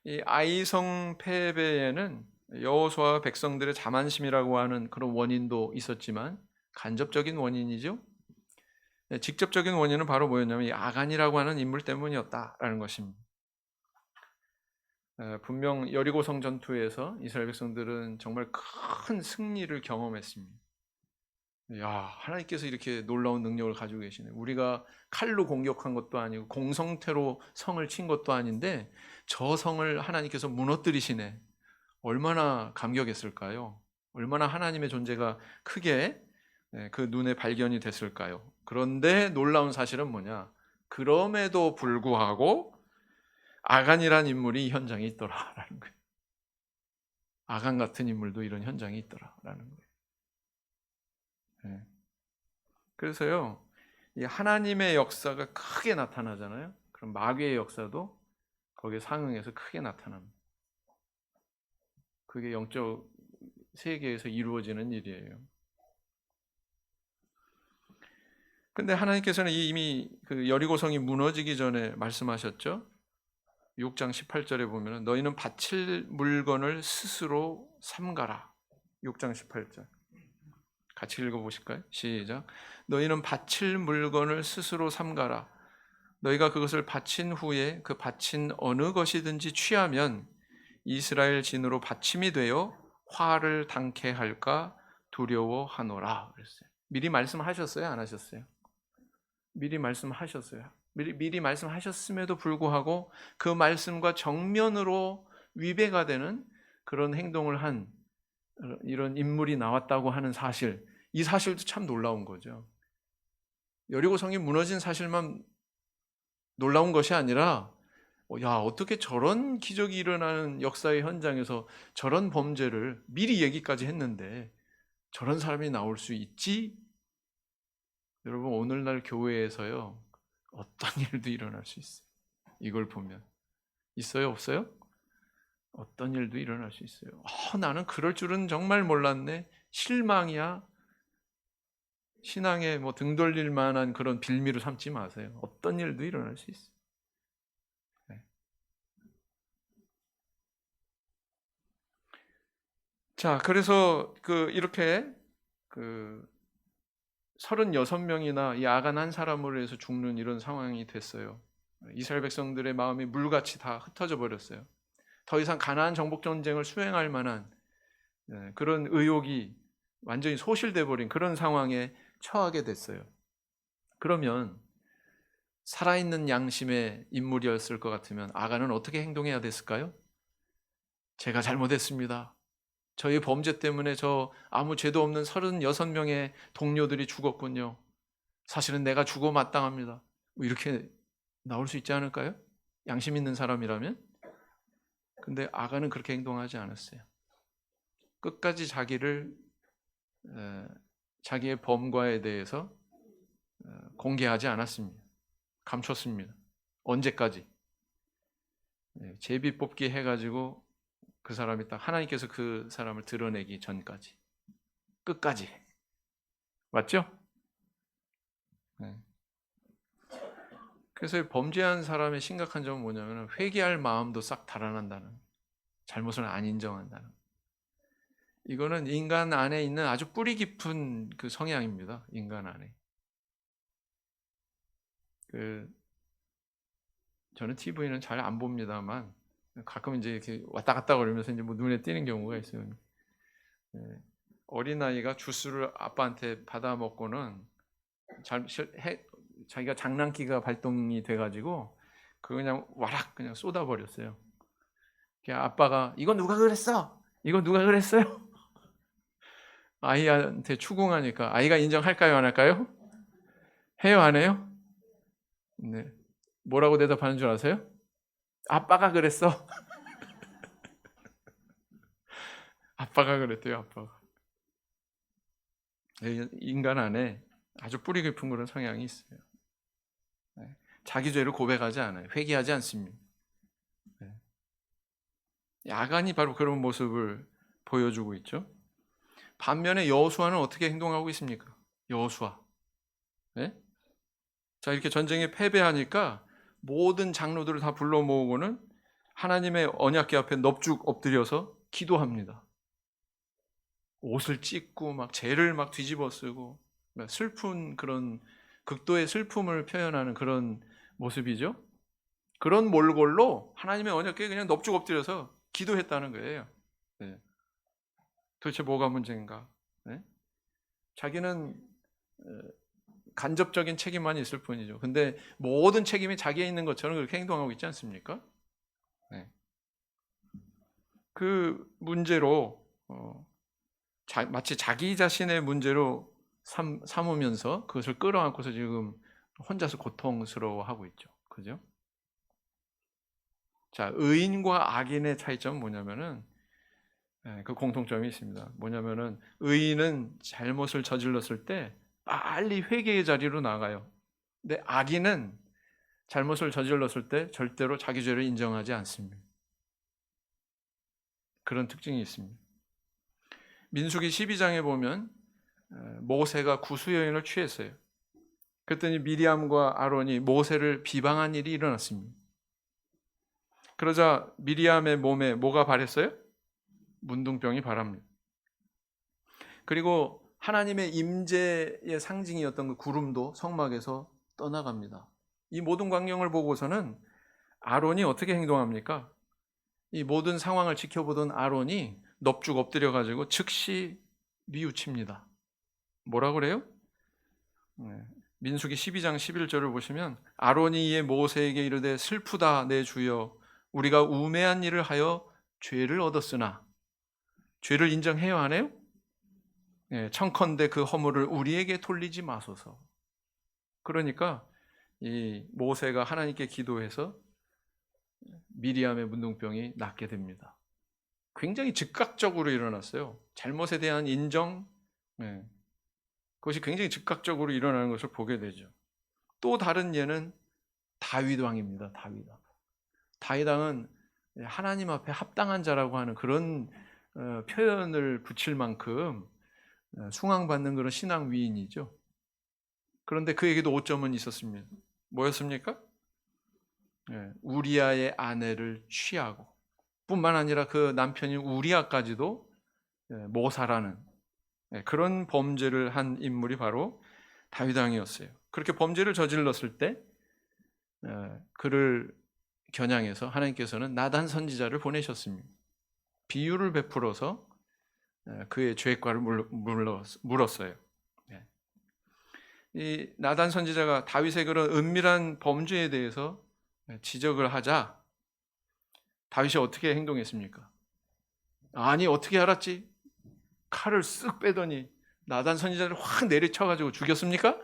이 아이성 패배에는 여호수아와 백성들의 자만심이라고 하는 그런 원인도 있었지만 간접적인 원인이죠. 직접적인 원인은 바로 뭐였냐면 이 아간이라고 하는 인물 때문이었다라는 것입니다. 분명 여리고성 전투에서 이스라엘 백성들은 정말 큰 승리를 경험했습니다. 야, 하나님께서 이렇게 놀라운 능력을 가지고 계시네. 우리가 칼로 공격한 것도 아니고 공성태로 성을 친 것도 아닌데 저 성을 하나님께서 무너뜨리시네. 얼마나 감격했을까요? 얼마나 하나님의 존재가 크게 그 눈에 발견이 됐을까요? 그런데 놀라운 사실은 뭐냐? 그럼에도 불구하고 아간이란 인물이 이 현장에 있더라라는 거예요. 아간 같은 인물도 이런 현장에 있더라라는 거예요. 네. 그래서요, 이 하나님의 역사가 크게 나타나잖아요. 그럼 마귀의 역사도 거기에 상응해서 크게 나타납니다. 그게 영적 세계에서 이루어지는 일이에요. 근데 하나님께서는 이미 그 여리고성이 무너지기 전에 말씀하셨죠. 6장 18절에 보면 너희는 바칠 물건을 스스로 삼가라. 6장 18절. 같이 읽어보실까요? 시작. 너희는 바칠 물건을 스스로 삼가라. 너희가 그것을 바친 후에 그 바친 어느 것이든지 취하면 이스라엘 진으로 받침이 되어 화를 당케 할까 두려워하노라 그랬어요. 미리 말씀하셨어요? 안 하셨어요? 미리 말씀하셨어요. 미리 말씀하셨음에도 불구하고 그 말씀과 정면으로 위배가 되는 그런 행동을 한 이런 인물이 나왔다고 하는 사실, 이 사실도 참 놀라운 거죠. 여리고성이 무너진 사실만 놀라운 것이 아니라 야, 어떻게 저런 기적이 일어나는 역사의 현장에서 저런 범죄를 미리 얘기까지 했는데 저런 사람이 나올 수 있지? 여러분, 오늘날 교회에서요, 어떤 일도 일어날 수 있어요. 이걸 보면. 있어요, 없어요? 어떤 일도 일어날 수 있어요. 나는 그럴 줄은 정말 몰랐네. 실망이야. 신앙에 뭐 등 돌릴 만한 그런 빌미로 삼지 마세요. 어떤 일도 일어날 수 있어요. 네. 자, 그래서 이렇게 36명이나 이 아간 한 사람으로 해서 죽는 이런 상황이 됐어요. 이스라엘 백성들의 마음이 물같이 다 흩어져 버렸어요. 더 이상 가나안 정복 전쟁을 수행할 만한 그런 의욕이 완전히 소실돼 버린 그런 상황에 처하게 됐어요. 그러면 살아있는 양심의 인물이었을 것 같으면 아간은 어떻게 행동해야 됐을까요? 제가 잘못했습니다. 저희 범죄 때문에 저 아무 죄도 없는 36명의 동료들이 죽었군요. 사실은 내가 죽어 마땅합니다. 뭐 이렇게 나올 수 있지 않을까요? 양심 있는 사람이라면? 근데 아간은 그렇게 행동하지 않았어요. 끝까지 자기의 범과에 대해서 공개하지 않았습니다. 감췄습니다. 언제까지? 제비 뽑기 해가지고 그 사람이 딱 하나님께서 그 사람을 드러내기 전까지 끝까지. 맞죠? 네. 그래서 범죄한 사람의 심각한 점은 뭐냐면 회개할 마음도 싹 달아난다는, 잘못을 안 인정한다는. 이거는 인간 안에 있는 아주 뿌리 깊은 그 성향입니다. 인간 안에. 저는 TV는 잘 안 봅니다만 가끔 이제 이렇게 왔다 갔다 거리면서 이제 뭐 눈에 띄는 경우가 있어요. 어린아이가 주스를 아빠한테 받아 먹고는 자기가 장난기가 발동이 돼가지고 그냥 와락 그냥 쏟아버렸어요. 아빠가 이거 누가 그랬어? 이거 누가 그랬어요? 아이한테 추궁하니까 아이가 인정할까요? 안 할까요? 해요? 안 해요? 네. 뭐라고 대답하는 줄 아세요? 아빠가 그랬어. 아빠가 그랬대요. 아빠가. 인간 안에 아주 뿌리 깊은 그런 성향이 있어요. 자기 죄를 고백하지 않아요. 회개하지 않습니다. 아간이 바로 그런 모습을 보여주고 있죠. 반면에 여호수아는 어떻게 행동하고 있습니까? 여호수아. 네? 자, 이렇게 전쟁에 패배하니까 모든 장로들을 다 불러 모으고는 하나님의 언약궤 앞에 넙죽 엎드려서 기도합니다. 옷을 찢고 막 죄를 막 뒤집어 쓰고 슬픈 그런 극도의 슬픔을 표현하는 그런 모습이죠. 그런 몰골로 하나님의 언약궤에 그냥 넙죽 엎드려서 기도했다는 거예요. 네. 도대체 뭐가 문제인가? 네? 자기는 간접적인 책임만 있을 뿐이죠. 근데 모든 책임이 자기에 있는 것처럼 그렇게 행동하고 있지 않습니까? 네. 그 문제로 마치 자기 자신의 문제로 삼으면서 그것을 끌어안고서 지금 혼자서 고통스러워하고 있죠. 그죠? 자, 의인과 악인의 차이점은 뭐냐면은 그 공통점이 있습니다. 뭐냐면은 의인은 잘못을 저질렀을 때 빨리 회개의 자리로 나가요. 근데 악인은 잘못을 저질렀을 때 절대로 자기 죄를 인정하지 않습니다. 그런 특징이 있습니다. 민수기 12장에 보면 모세가 구수 여인을 취했어요. 그랬더니 미리암과 아론이 모세를 비방한 일이 일어났습니다. 그러자 미리암의 몸에 뭐가 발했어요? 문둥병이 발합니다. 그리고 하나님의 임재의 상징이었던 그 구름도 성막에서 떠나갑니다. 이 모든 광경을 보고서는 아론이 어떻게 행동합니까? 이 모든 상황을 지켜보던 아론이 넙죽 엎드려 가지고 즉시 뉘우칩니다. 뭐라 그래요? 민수기 12장 11절을 보시면 아론이 이에 모세에게 이르되 슬프다 내 주여 우리가 우매한 일을 하여 죄를 얻었으나 죄를 인정해요 안 해요? 청컨대 그 허물을 우리에게 돌리지 마소서. 그러니까 이 모세가 하나님께 기도해서 미리암의 문둥병이 낫게 됩니다. 굉장히 즉각적으로 일어났어요. 잘못에 대한 인정, 그것이 굉장히 즉각적으로 일어나는 것을 보게 되죠. 또 다른 예는 다윗 왕입니다. 다윗 왕은 하나님 앞에 합당한 자라고 하는 그런 표현을 붙일 만큼 숭앙받는 그런 신앙 위인이죠. 그런데 그에게도 오점은 있었습니다. 뭐였습니까? 우리아의 아내를 취하고 뿐만 아니라 그 남편인 우리아까지도 모살하는 그런 범죄를 한 인물이 바로 다윗 왕이었어요. 그렇게 범죄를 저질렀을 때 그를 겨냥해서 하나님께서는 나단 선지자를 보내셨습니다. 비유를 베풀어서 그의 죄과를 물었어요. 이 나단 선지자가 다윗의 그런 은밀한 범죄에 대해서 지적을 하자 다윗이 어떻게 행동했습니까? 아니 어떻게 알았지? 칼을 쓱 빼더니 나단 선지자를 확 내리쳐가지고 죽였습니까?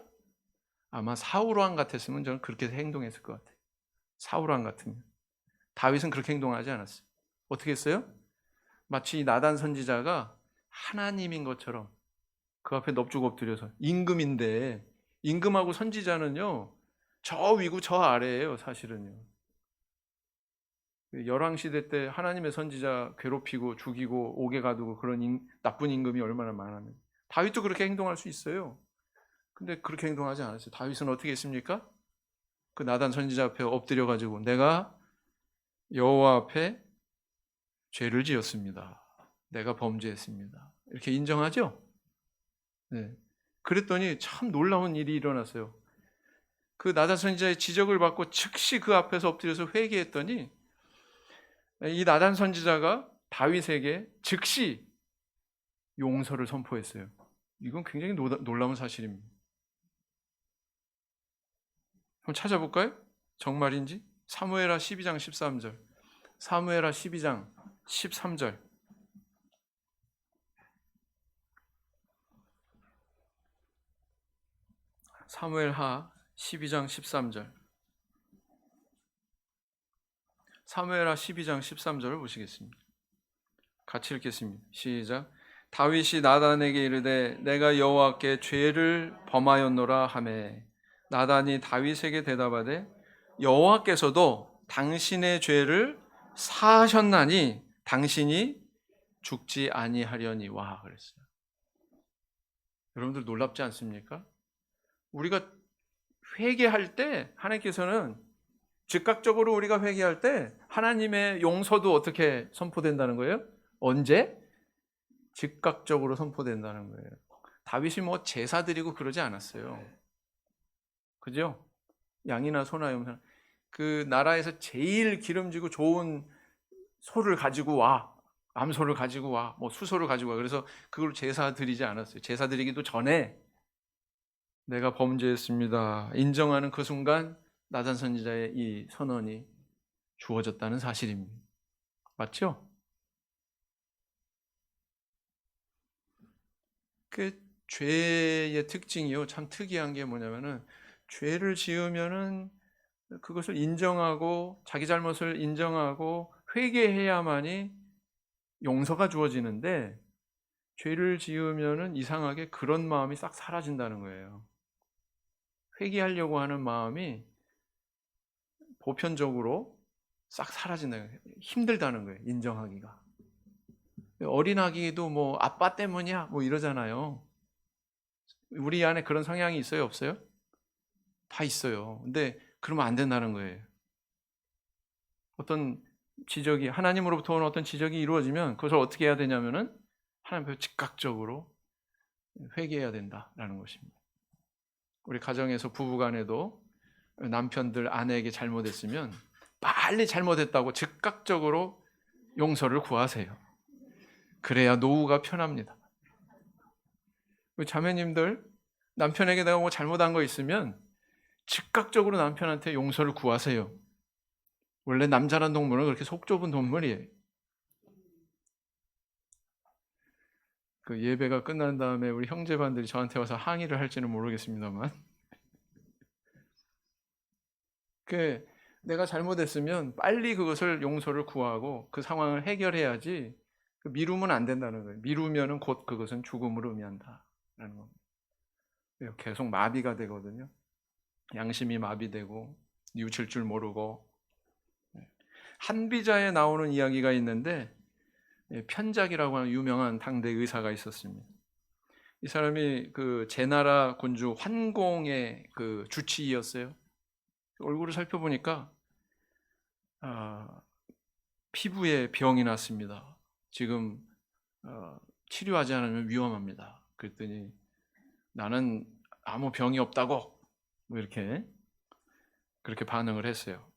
아마 사울 왕 같았으면 저는 그렇게 행동했을 것 같아요. 사울 왕 같으면. 다윗은 그렇게 행동하지 않았어요. 어떻게 했어요? 마치 나단 선지자가 하나님인 것처럼 그 앞에 넙죽 엎드려서 임금인데 임금하고 선지자는요 저 위고 저 아래예요. 사실은요. 열왕시대 때 하나님의 선지자 괴롭히고 죽이고 옥에 가두고 그런 나쁜 임금이 얼마나 많았는데 다윗도 그렇게 행동할 수 있어요. 근데 그렇게 행동하지 않았어요. 다윗은 어떻게 했습니까? 그 나단 선지자 앞에 엎드려 가지고 내가 여호와 앞에 죄를 지었습니다. 내가 범죄했습니다. 이렇게 인정하죠? 네. 그랬더니 참 놀라운 일이 일어났어요. 그 나단 선지자의 지적을 받고 즉시 그 앞에서 엎드려서 회개했더니 이 나단 선지자가 다윗에게 즉시 용서를 선포했어요. 이건 굉장히 놀라운 사실입니다. 한번 찾아볼까요? 정말인지? 사무엘하 12장 13절. 사무엘하 12장 13절. 사무엘하 12장 13절. 사무엘하 12장 13절을 보시겠습니다. 같이 읽겠습니다. 시작. 다윗이 나단에게 이르되 내가 여호와께 죄를 범하였노라 하매 나단이 다윗에게 대답하되 여호와께서도 당신의 죄를 사하셨나니 당신이 죽지 아니하려니와 그랬어요. 여러분들 놀랍지 않습니까? 우리가 회개할 때 하나님께서는 즉각적으로 우리가 회개할 때 하나님의 용서도 어떻게 선포된다는 거예요? 언제? 즉각적으로 선포된다는 거예요. 다윗이 뭐 제사 드리고 그러지 않았어요. 그죠? 양이나 소나 염소나 그 나라에서 제일 기름지고 좋은 소를 가지고 와. 암소를 가지고 와, 뭐 수소를 가지고 와. 그래서 그걸 제사 드리지 않았어요. 제사 드리기도 전에 내가 범죄했습니다 인정하는 그 순간 나단 선지자의 이 선언이 주어졌다는 사실입니다. 맞죠? 그 죄의 특징이요. 참 특이한 게 뭐냐면은 죄를 지으면은 그것을 인정하고 자기 잘못을 인정하고 회개해야만이 용서가 주어지는데 죄를 지으면은 이상하게 그런 마음이 싹 사라진다는 거예요. 회개하려고 하는 마음이 보편적으로 싹 사라진다는 거예요. 힘들다는 거예요. 인정하기가. 어린아기도 뭐 아빠 때문이야 뭐 이러잖아요. 우리 안에 그런 성향이 있어요, 없어요? 다 있어요. 근데 그러면 안 된다는 거예요. 어떤 지적이 하나님으로부터 오는 어떤 지적이 이루어지면 그것을 어떻게 해야 되냐면은 하나님 앞에 즉각적으로 회개해야 된다라는 것입니다. 우리 가정에서 부부간에도 남편들 아내에게 잘못했으면 빨리 잘못했다고 즉각적으로 용서를 구하세요. 그래야 노후가 편합니다. 자매님들 남편에게 내가 뭐 잘못한 거 있으면 즉각적으로 남편한테 용서를 구하세요. 원래 남자란 동물은 그렇게 속 좁은 동물이에요. 그 예배가 끝난 다음에 우리 형제반들이 저한테 와서 항의를 할지는 모르겠습니다만 그 내가 잘못했으면 빨리 그것을 용서를 구하고 그 상황을 해결해야지 미루면 안 된다는 거예요. 미루면은 곧 그것은 죽음을 의미한다라는 겁니다. 계속 마비가 되거든요. 양심이 마비되고 뉘우칠 줄 모르고. 한비자에 나오는 이야기가 있는데 편작이라고 하는 유명한 당대 의사가 있었습니다. 이 사람이 그 제나라 군주 환공의 그 주치의였어요. 얼굴을 살펴보니까 피부에 병이 났습니다. 지금 치료하지 않으면 위험합니다. 그랬더니 나는 아무 병이 없다고 뭐 이렇게 그렇게 반응을 했어요.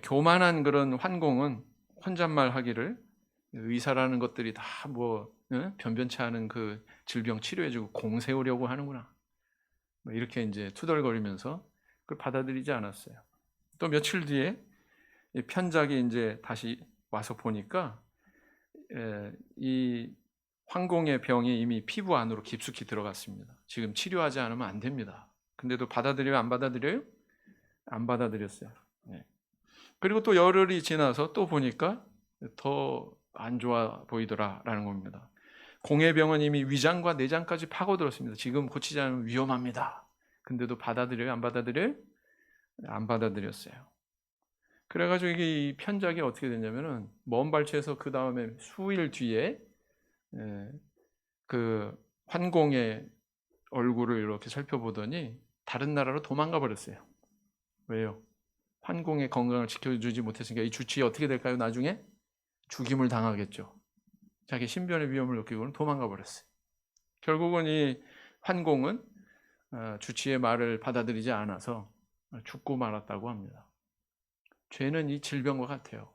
교만한 그런 환공은 혼잣말 하기를 의사라는 것들이 다 뭐 변변치 않은 그 질병 치료해주고 공 세우려고 하는구나. 뭐 이렇게 이제 투덜거리면서 그걸 받아들이지 않았어요. 또 며칠 뒤에 편작이 이제 다시 와서 보니까 이 황공의 병이 이미 피부 안으로 깊숙이 들어갔습니다. 지금 치료하지 않으면 안 됩니다. 근데도 받아들여요? 안 받아들여요? 안 받아들였어요. 네. 그리고 또 열흘이 지나서 또 보니까 더 안 좋아 보이더라라는 겁니다. 공의 병은 이미 위장과 내장까지 파고들었습니다. 지금 고치지 않으면 위험합니다. 근데도 받아들여요? 안 받아들여요? 안 받아들였어요. 그래가지고 이게 이 편작이 어떻게 됐냐면은 먼 발치에서 그 다음에 수일 뒤에 그 환공의 얼굴을 이렇게 살펴보더니 다른 나라로 도망가 버렸어요. 왜요? 환공의 건강을 지켜주지 못했으니까 이 주치의 어떻게 될까요? 나중에 죽임을 당하겠죠. 자기 신변의 위험을 느끼고는 도망가 버렸어요. 결국은 이 환공은 주치의 말을 받아들이지 않아서 죽고 말았다고 합니다. 죄는 이 질병과 같아요.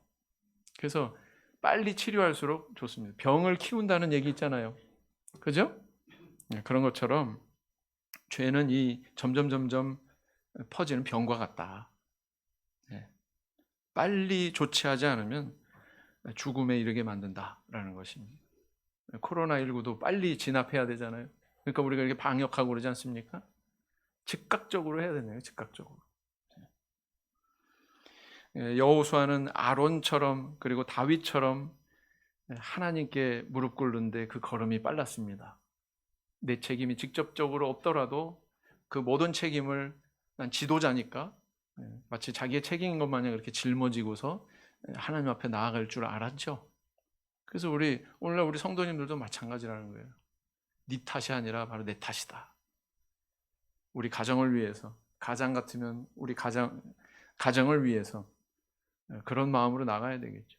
그래서 빨리 치료할수록 좋습니다. 병을 키운다는 얘기 있잖아요. 그죠? 그런 것처럼 죄는 이 점점 퍼지는 병과 같다. 빨리 조치하지 않으면 죽음에 이르게 만든다라는 것입니다. 코로나19도 빨리 진압해야 되잖아요. 그러니까 우리가 이렇게 방역하고 그러지 않습니까? 즉각적으로 해야 되네요. 즉각적으로. 여호수아는 아론처럼 그리고 다윗처럼 하나님께 무릎 꿇는데 그 걸음이 빨랐습니다. 내 책임이 직접적으로 없더라도 그 모든 책임을 난 지도자니까 마치 자기의 책임인 것 마냥 이렇게 짊어지고서 하나님 앞에 나아갈 줄 알았죠. 그래서 오늘날 우리 성도님들도 마찬가지라는 거예요. 네 탓이 아니라 바로 내 탓이다. 우리 가정을 위해서, 가장 같으면 우리 가정을 위해서 그런 마음으로 나가야 되겠죠.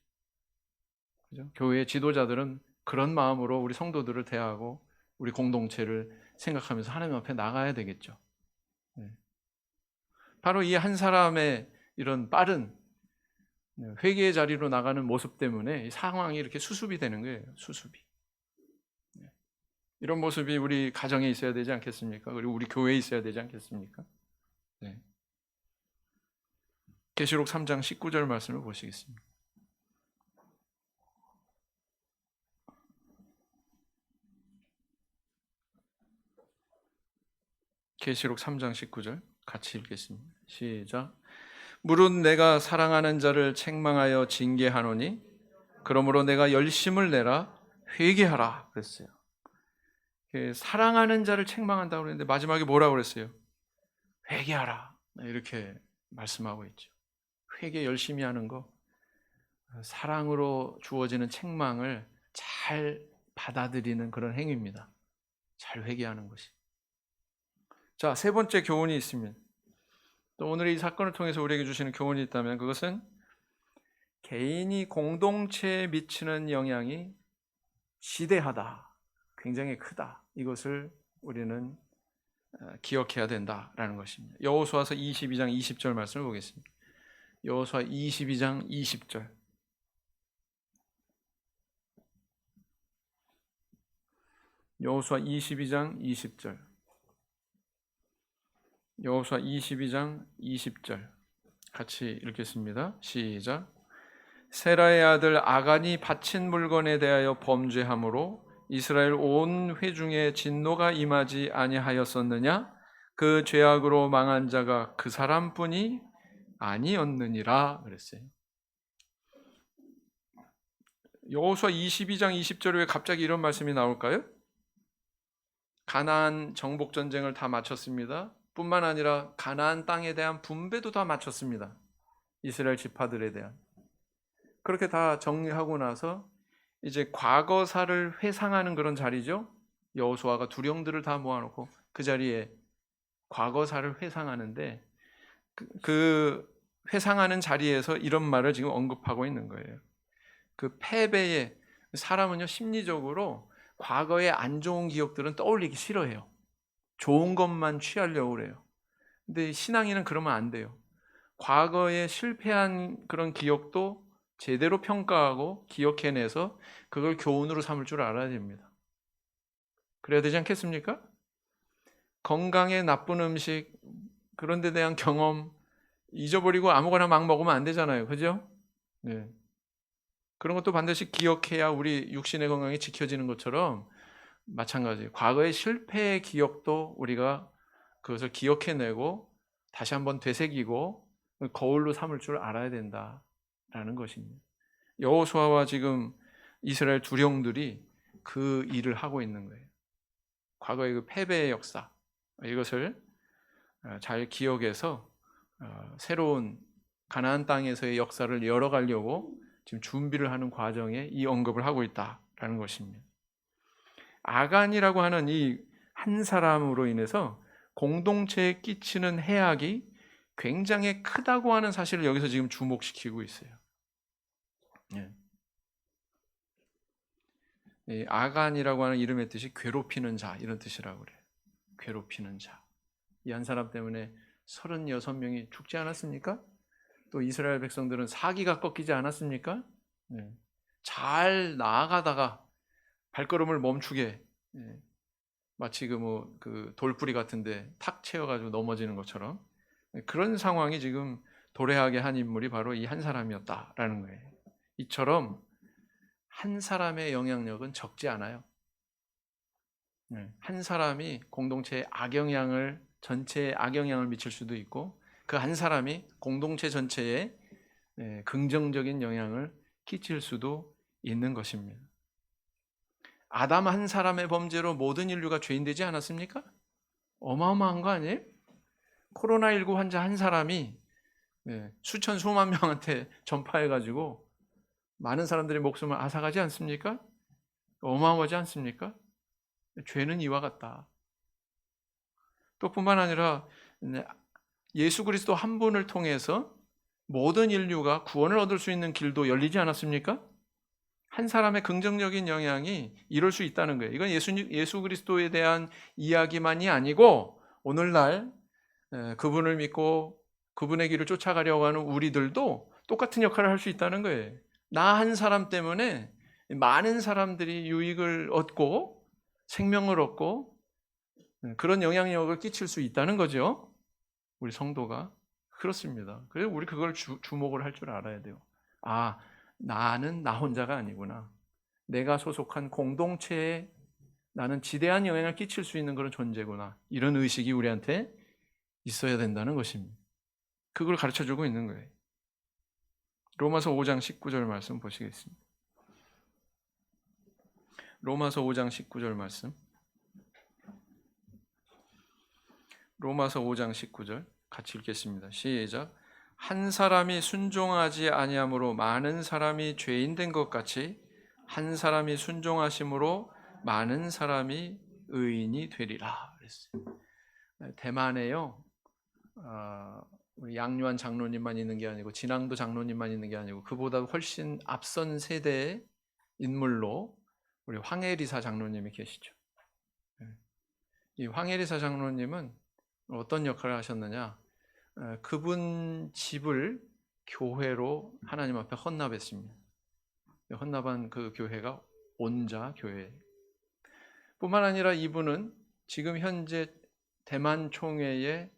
그죠? 교회의 지도자들은 그런 마음으로 우리 성도들을 대하고 우리 공동체를 생각하면서 하나님 앞에 나가야 되겠죠. 바로 이 한 사람의 이런 빠른 회개의 자리로 나가는 모습 때문에 상황이 이렇게 수습이 되는 거예요. 수습이. 이런 모습이 우리 가정에 있어야 되지 않겠습니까? 그리고 우리 교회에 있어야 되지 않겠습니까? 네. 계시록 3장 19절 말씀을 보시겠습니다. 계시록 3장 19절 같이 읽겠습니다. 시작. 무릇 내가 사랑하는 자를 책망하여 징계하노니 그러므로 내가 열심을 내라 회개하라 그랬어요. 사랑하는 자를 책망한다고 그랬는데 마지막에 뭐라고 그랬어요? 회개하라 이렇게 말씀하고 있죠. 회개 열심히 하는 거, 사랑으로 주어지는 책망을 잘 받아들이는 그런 행위입니다. 잘 회개하는 것이. 자, 세 번째 교훈이 있습니다. 또 오늘 이 사건을 통해서 우리에게 주시는 교훈이 있다면 그것은 개인이 공동체에 미치는 영향이 지대하다, 굉장히 크다. 이것을 우리는 기억해야 된다라는 것입니다. 여호수아서 22장 20절 말씀을 보겠습니다. 여호수아 22장 20절. 여호수아 22장 20절. 여호수아 22장 20절 같이 읽겠습니다. 시작. 세라의 아들 아간이 바친 물건에 대하여 범죄함으로 이스라엘 온 회중에 진노가 임하지 아니하였었느냐? 그 죄악으로 망한 자가 그 사람뿐이 아니었느니라 그랬어요. 여호수아 22장 20절에 왜 갑자기 이런 말씀이 나올까요? 가나안 정복 전쟁을 다 마쳤습니다. 뿐만 아니라 가나안 땅에 대한 분배도 다 마쳤습니다. 이스라엘 지파들에 대한. 그렇게 다 정리하고 나서 이제 과거사를 회상하는 그런 자리죠. 여호수아가 두령들을 다 모아놓고 그 자리에 과거사를 회상하는데 그 회상하는 자리에서 이런 말을 지금 언급하고 있는 거예요. 그 패배의 사람은요 심리적으로 과거의 안 좋은 기억들은 떠올리기 싫어해요. 좋은 것만 취하려고 그래요. 근데 신앙인은 그러면 안 돼요. 과거에 실패한 그런 기억도 제대로 평가하고 기억해내서 그걸 교훈으로 삼을 줄 알아야 됩니다. 그래야 되지 않겠습니까? 건강에 나쁜 음식 그런 데 대한 경험 잊어버리고 아무거나 막 먹으면 안 되잖아요. 그죠? 네. 그런 것도 반드시 기억해야 우리 육신의 건강이 지켜지는 것처럼 마찬가지예요. 과거의 실패의 기억도 우리가 그것을 기억해내고 다시 한번 되새기고 거울로 삼을 줄 알아야 된다라는 것입니다. 여호수아와 지금 이스라엘 두령들이 그 일을 하고 있는 거예요. 과거의 그 패배의 역사 이것을 잘 기억해서 새로운 가나안 땅에서의 역사를 열어가려고 지금 준비를 하는 과정에 이 언급을 하고 있다라는 것입니다. 아간이라고 하는 이 한 사람으로 인해서 공동체에 끼치는 해악이 굉장히 크다고 하는 사실을 여기서 지금 주목시키고 있어요. 예. 아간이라고 하는 이름의 뜻이 괴롭히는 자 이런 뜻이라고 그래요. 괴롭히는 자. 이 한 사람 때문에 36명이 죽지 않았습니까? 또 이스라엘 백성들은 사기가 꺾이지 않았습니까? 네. 잘 나아가다가 발걸음을 멈추게 마치 그 돌뿌리 같은데 탁 채워가지고 넘어지는 것처럼 그런 상황이 지금 도래하게 한 인물이 바로 이 한 사람이었다라는 거예요. 이처럼 한 사람의 영향력은 적지 않아요. 한 사람이 공동체에 전체에 악영향을 미칠 수도 있고 그 한 사람이 공동체 전체에 긍정적인 영향을 끼칠 수도 있는 것입니다. 아담 한 사람의 범죄로 모든 인류가 죄인 되지 않았습니까? 어마어마한 거 아니에요? 코로나19 환자 한 사람이 수천 수만 명한테 전파해가지고 많은 사람들의 목숨을 앗아가지 않습니까? 어마어마하지 않습니까? 죄는 이와 같다. 또 뿐만 아니라 예수 그리스도 한 분을 통해서 모든 인류가 구원을 얻을 수 있는 길도 열리지 않았습니까? 한 사람의 긍정적인 영향이 이럴 수 있다는 거예요. 이건 예수 그리스도에 대한 이야기만이 아니고 오늘날 그분을 믿고 그분의 길을 쫓아가려고 하는 우리들도 똑같은 역할을 할 수 있다는 거예요. 나 한 사람 때문에 많은 사람들이 유익을 얻고 생명을 얻고 그런 영향력을 끼칠 수 있다는 거죠. 우리 성도가. 그렇습니다. 그래서 우리 그걸 주목을 할 줄 알아야 돼요. 아, 나는 나 혼자가 아니구나. 내가 소속한 공동체에 나는 지대한 영향을 끼칠 수 있는 그런 존재구나. 이런 의식이 우리한테 있어야 된다는 것입니다. 그걸 가르쳐주고 있는 거예요. 로마서 5장 19절 말씀 보시겠습니다. 로마서 5장 19절 말씀. 로마서 5장 19절 같이 읽겠습니다. 시작. 한 사람이 순종하지 아니함으로 많은 사람이 죄인 된 것 같이 한 사람이 순종하심으로 많은 사람이 의인이 되리라 그랬어요. 대만에요. 우리 양유한 장로님만 있는 게 아니고 진앙도 장로님만 있는 게 아니고 그보다 훨씬 앞선 세대의 인물로 우리 황혜리사 장로님이 계시죠. 이 황혜리사 장로님은 어떤 역할을 하셨느냐? 그분 집을 교회로 하나님 앞에 헌납했습니다. 헌납한 그 교회가 온자 교회. 뿐만 아니라 이분은 지금 현재 대만 총회의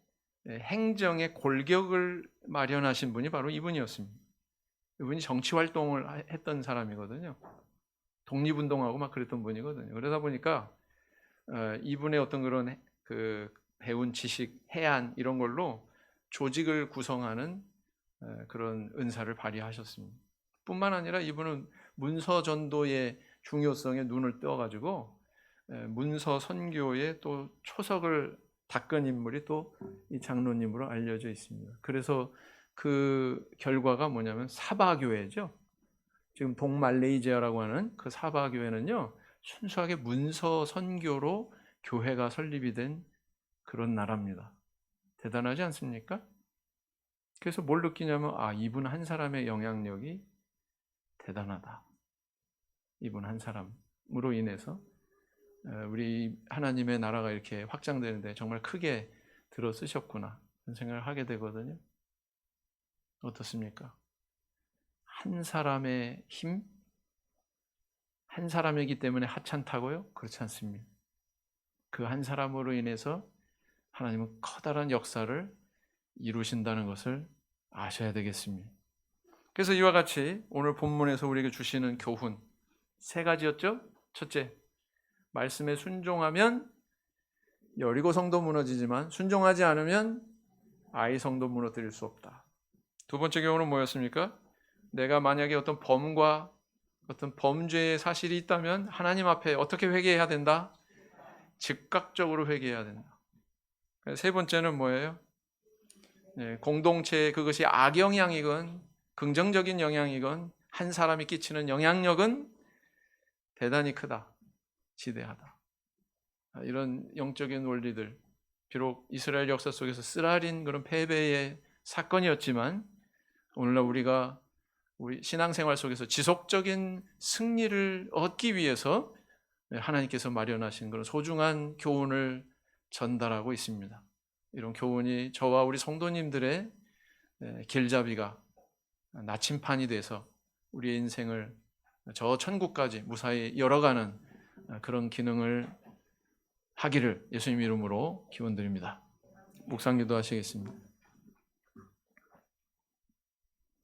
행정의 골격을 마련하신 분이 바로 이분이었습니다. 이분이 정치 활동을 했던 사람이거든요. 독립운동하고 막 그랬던 분이거든요. 그러다 보니까 이분의 어떤 그런 그 배운 지식, 해안 이런 걸로 조직을 구성하는 그런 은사를 발휘하셨습니다. 뿐만 아니라 이분은 문서 전도의 중요성에 눈을 떠가지고 문서 선교의 또 초석을 닦은 인물이 또 이 장로님으로 알려져 있습니다. 그래서 그 결과가 뭐냐면 사바교회죠. 지금 동말레이시아라고 하는 그 사바교회는요, 순수하게 문서 선교로 교회가 설립이 된 그런 나라입니다. 대단하지 않습니까? 그래서 뭘 느끼냐면 이분 한 사람의 영향력이 대단하다. 이분 한 사람으로 인해서 우리 하나님의 나라가 이렇게 확장되는데 정말 크게 들어 쓰셨구나 그런 생각을 하게 되거든요. 어떻습니까? 한 사람의 힘? 한 사람이기 때문에 하찮다고요? 그렇지 않습니다. 그 한 사람으로 인해서 하나님은 커다란 역사를 이루신다는 것을 아셔야 되겠습니다. 그래서 이와 같이 오늘 본문에서 우리에게 주시는 교훈 3가지였죠? 첫째, 말씀에 순종하면 여리고 성도 무너지지만 순종하지 않으면 아이 성도 무너뜨릴 수 없다. 두 번째 교훈은 뭐였습니까? 내가 만약에 어떤 범과 어떤 범죄의 사실이 있다면 하나님 앞에 어떻게 회개해야 된다? 즉각적으로 회개해야 된다. 세 번째는 뭐예요? 공동체에 그것이 악영향이건 긍정적인 영향이건 한 사람이 끼치는 영향력은 대단히 크다, 지대하다. 이런 영적인 원리들, 비록 이스라엘 역사 속에서 쓰라린 그런 패배의 사건이었지만 오늘날 우리가 우리 신앙생활 속에서 지속적인 승리를 얻기 위해서 하나님께서 마련하신 그런 소중한 교훈을 전달하고 있습니다. 이런 교훈이 저와 우리 성도님들의 길잡이가 나침판이 돼서 우리의 인생을 저 천국까지 무사히 열어가는 그런 기능을 하기를 예수님 이름으로 기원드립니다. 묵상 기도하시겠습니다.